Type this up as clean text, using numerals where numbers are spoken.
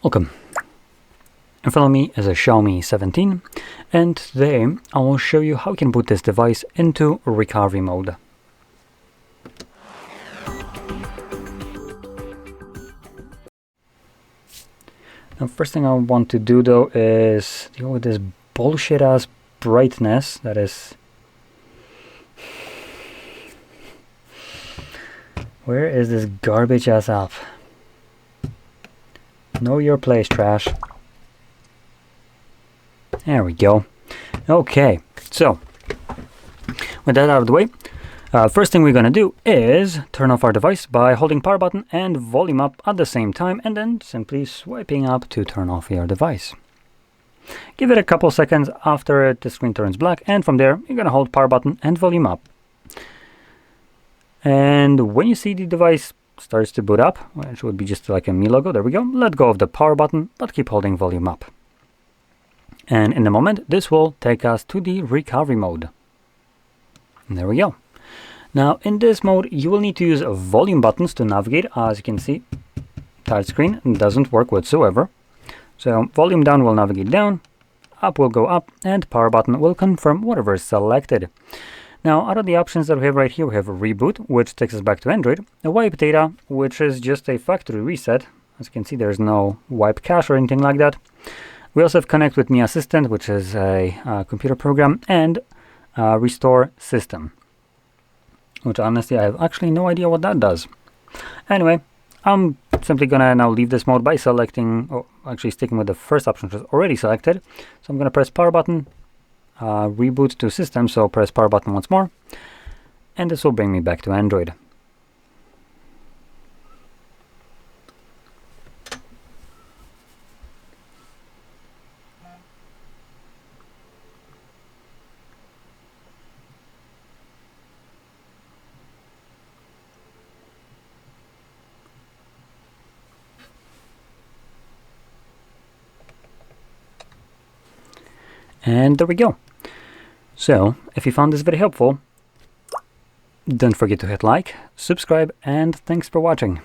Welcome. In front of me is a Xiaomi 17, and today I will show you how you can boot this device into recovery mode. Now, first thing I want to do though is deal with this bullshit ass brightness that is... Where is this garbage ass app? Know your place, trash. There we go. Okay, so with that out of the way, first thing we're going to do is turn off our device by holding power button and volume up at the same time, and then simply swiping up to turn off your device. Give it a couple seconds after the screen turns black, and from there you're going to hold power button and volume up. And when you see the device starts to boot up, which would be just like a Mi logo, there we go, let go of the power button but keep holding volume up. And in a moment this will take us to the recovery mode. And there we go. Now in this mode you will need to use volume buttons to navigate. As you can see, touchscreen doesn't work whatsoever. So volume down will navigate down, up will go up, and power button will confirm whatever is selected. Now, out of the options that we have right here, we have a Reboot, which takes us back to Android, a Wipe Data, which is just a factory reset. As you can see, there's no wipe cache or anything like that. We also have Connect with Mi Assistant, which is a computer program, and Restore System, which honestly I have actually no idea what that does. Anyway, I'm simply gonna now leave this mode by selecting, or actually sticking with the first option, which is already selected. So I'm gonna press power button, reboot to system, so press power button once more, and this will bring me back to Android. And there we go. So, if you found this very helpful, don't forget to hit like, subscribe, and thanks for watching.